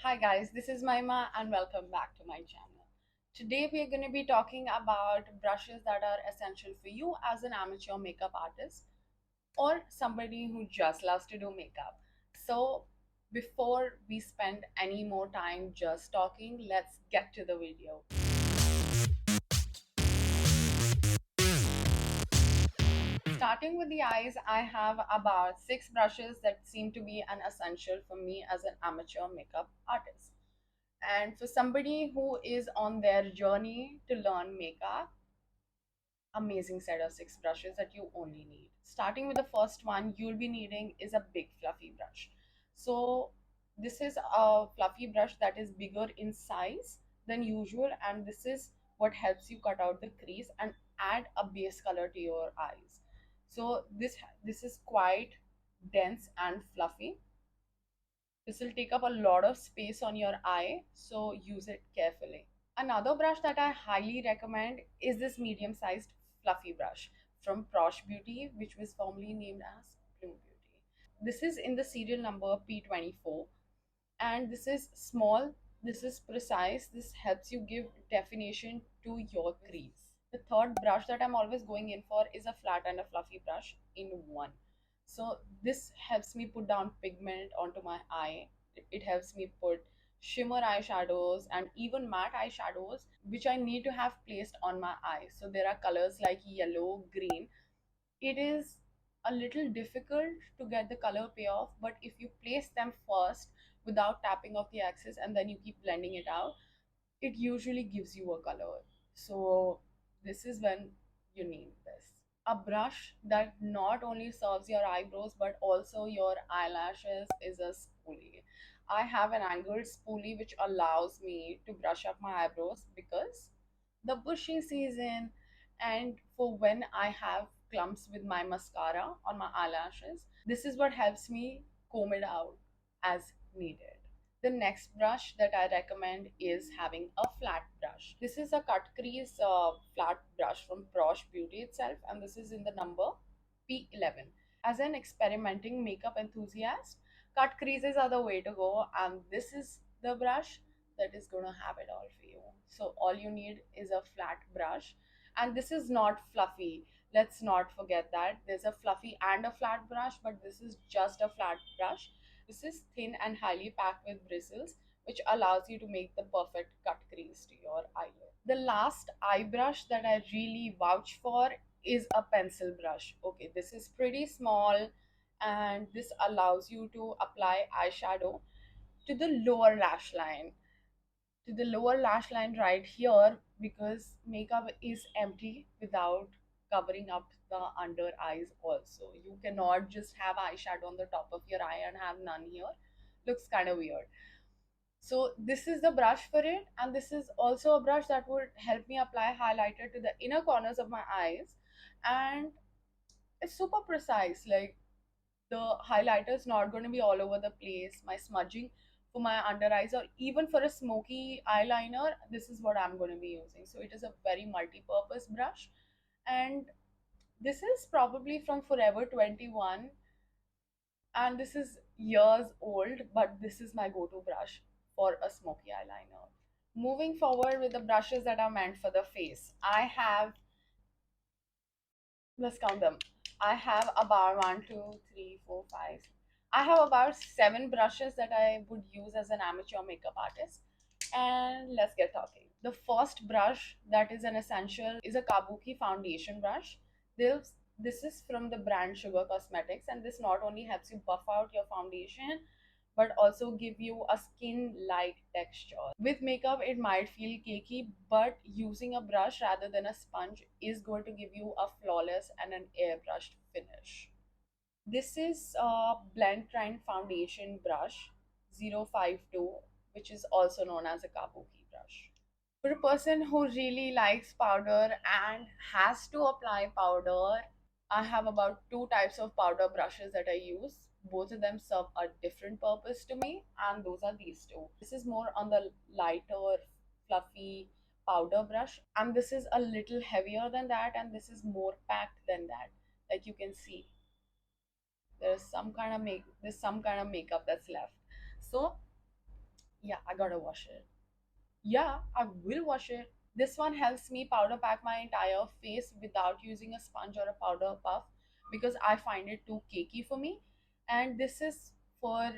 Hi guys, this is Maima and welcome back to my channel. Today we are going to be talking about brushes that are essential for you as an amateur makeup artist or somebody who just loves to do makeup. So before we spend any more time just talking, let's get to the video. Starting with the eyes, I have about 6 brushes that seem to be an essential for me as an amateur makeup artist. And for somebody who is on their journey to learn makeup, amazing set of 6 brushes that you only need. Starting with the first one, you'll be needing is a big fluffy brush. So this is a fluffy brush that is bigger in size than usual, and this is what helps you cut out the crease and add a base color to your eyes. So this is quite dense and fluffy. This will take up a lot of space on your eye, so use it carefully. Another brush that I highly recommend is this medium-sized fluffy brush from Praush Beauty, which was formerly named as Plume Beauty. This is in the serial number P24, and this is small, this is precise, this helps you give definition to your crease. The third brush that I'm always going in for is a flat and a fluffy brush in one. So this helps me put down pigment onto my eye. It helps me put shimmer eyeshadows and even matte eyeshadows which I need to have placed on my eye. So there are colors like yellow, green. It is a little difficult to get the color payoff, but if you place them first without tapping off the axis and then you keep blending it out, it usually gives you a color. So this is when you need this. A brush that not only serves your eyebrows but also your eyelashes is a spoolie. I have an angled spoolie which allows me to brush up my eyebrows because the bushy season and for when I have clumps with my mascara on my eyelashes, this is what helps me comb it out as needed. The next brush that I recommend is having a flat brush. This is a cut crease flat brush from Praush Beauty itself, and this is in the number P11. As an experimenting makeup enthusiast, cut creases are the way to go, and this is the brush that is going to have it all for you. So all you need is a flat brush, and this is not fluffy. Let's not forget that there's a fluffy and a flat brush, but this is just a flat brush. This is thin and highly packed with bristles, which allows you to make the perfect cut crease to your eyelid. The last eye brush that I really vouch for is a pencil brush. Okay, this is pretty small and this allows you to apply eyeshadow to the lower lash line. To the lower lash line right here, because makeup is empty without covering up the under eyes also. You cannot just have eyeshadow on the top of your eye and have none here. Looks kind of weird. So this is the brush for it, and this is also a brush that would help me apply highlighter to the inner corners of my eyes, and it's super precise. Like, the highlighter is not going to be all over the place. My smudging for my under eyes or even for a smoky eyeliner, this is what I'm going to be using. So it is a very multi-purpose brush, and this is probably from Forever 21, and this is years old, but this is my go-to brush for a smoky eyeliner. Moving forward with the brushes that are meant for the face, I have, let's count them. I have about one, two, three, four, five. I have about 7 brushes that I would use as an amateur makeup artist. And let's get talking. The first brush that is an essential is a Kabuki foundation brush. This is from the brand Sugar Cosmetics, and this not only helps you buff out your foundation but also give you a skin like texture. With makeup it might feel cakey, but using a brush rather than a sponge is going to give you a flawless and an airbrushed finish. This is a Blend Trend foundation brush 052, which is also known as a Kabuki brush. For a person who really likes powder and has to apply powder, I have about 2 types of powder brushes that I use. Both of them serve a different purpose to me, and those are these two. This is more on the lighter, fluffy powder brush, and this is a little heavier than that, and this is more packed than that. Like you can see, there's some kind of makeup that's left. So Yeah, I gotta wash it. Yeah, I will wash it. This one helps me powder pack my entire face without using a sponge or a powder puff because I find it too cakey for me. And this is for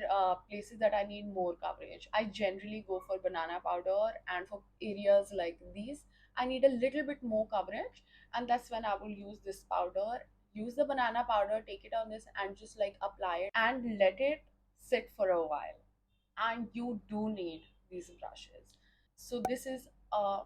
places that I need more coverage. I generally go for banana powder, and for areas like these, I need a little bit more coverage, and that's when I will use this powder. Use the banana powder, take it on this, and just like apply it and let it sit for a while. And you do need these brushes. So this is a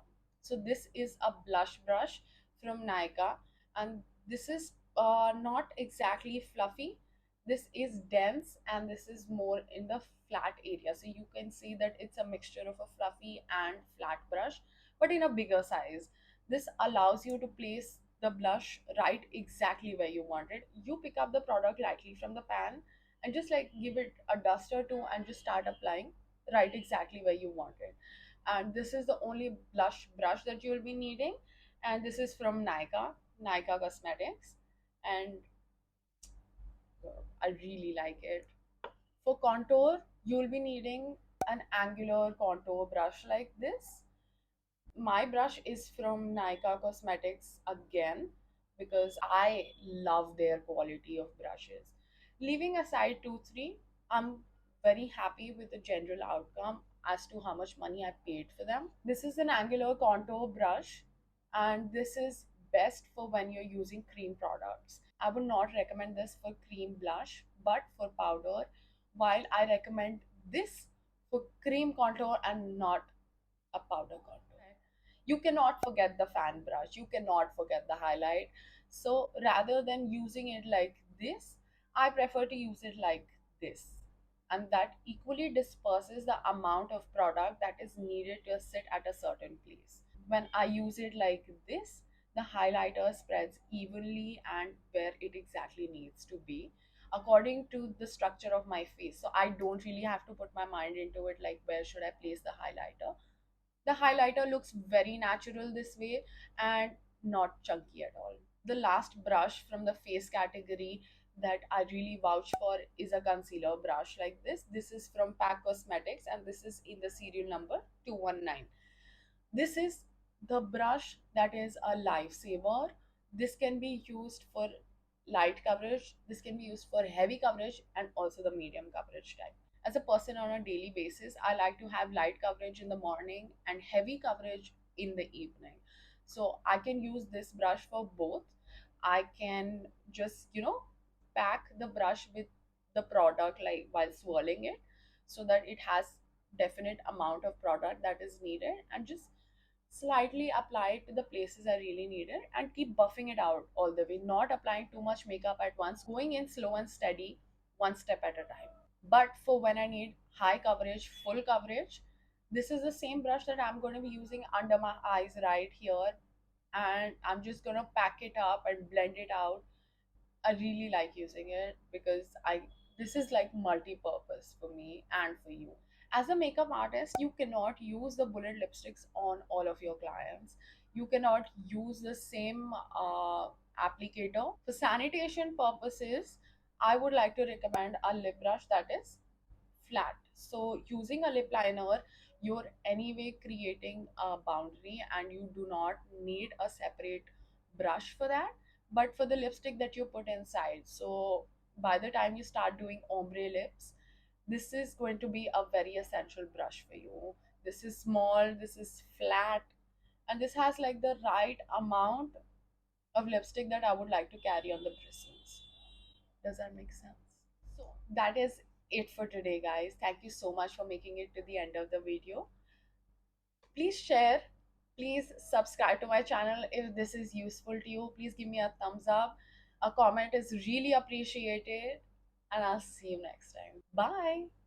this is a blush brush from Nika, and this is not exactly fluffy. This is dense, and this is more in the flat area. So you can see that it's a mixture of a fluffy and flat brush, but in a bigger size. This allows you to place the blush right exactly where you want it. You pick up the product lightly from the pan and just like give it a dust or two and just start applying right exactly where you want it. And this is the only blush brush that you will be needing, and this is from Nika Cosmetics, and I really like it. For contour, you will be needing an angular contour brush like this. My brush is from Nika Cosmetics again because I love their quality of brushes. Leaving aside 2 3, I'm very happy with the general outcome as to how much money I paid for them. This is an angular contour brush, and this is best for when you're using cream products. I would not recommend this for cream blush, but for powder, while I recommend this for cream contour and not a powder contour. You cannot forget the fan brush, you cannot forget the highlight. So rather than using it like this, I prefer to use it like this. And that equally disperses the amount of product that is needed to sit at a certain place. When I use it like this, the highlighter spreads evenly and where it exactly needs to be according to the structure of my face. So I don't really have to put my mind into it like where should I place the highlighter. The highlighter looks very natural this way and not chunky at all. The last brush from the face category that I really vouch for is a concealer brush like this. This is from PAC Cosmetics, and this is in the serial number 219. This is the brush that is a lifesaver. This can be used for light coverage, this can be used for heavy coverage, and also the medium coverage type. As a person on a daily basis, I like to have light coverage in the morning and heavy coverage in the evening. So I can use this brush for both. I can just, pack the brush with the product like while swirling it so that it has definite amount of product that is needed, and just slightly apply it to the places I really need it and keep buffing it out all the way, not applying too much makeup at once, going in slow and steady, one step at a time. But for when I need high coverage, full coverage, this is the same brush that I'm going to be using under my eyes right here, and I'm just going to pack it up and blend it out. I really like using it because I this is like multi-purpose for me and for you. As a makeup artist, you cannot use the bullet lipsticks on all of your clients. You cannot use the same applicator. For sanitation purposes, I would like to recommend a lip brush that is flat. So using a lip liner, you're anyway creating a boundary and you do not need a separate brush for that. But for the lipstick that you put inside, so by the time you start doing ombre lips, this is going to be a very essential brush for you. This is small, this is flat, and this has like the right amount of lipstick that I would like to carry on the bristles. Does that make sense? So that is it for today, guys. Thank you so much for making it to the end of the video. Please share, please subscribe to my channel if this is useful to you. Please give me a thumbs up. A comment is really appreciated, and I'll see you next time. Bye.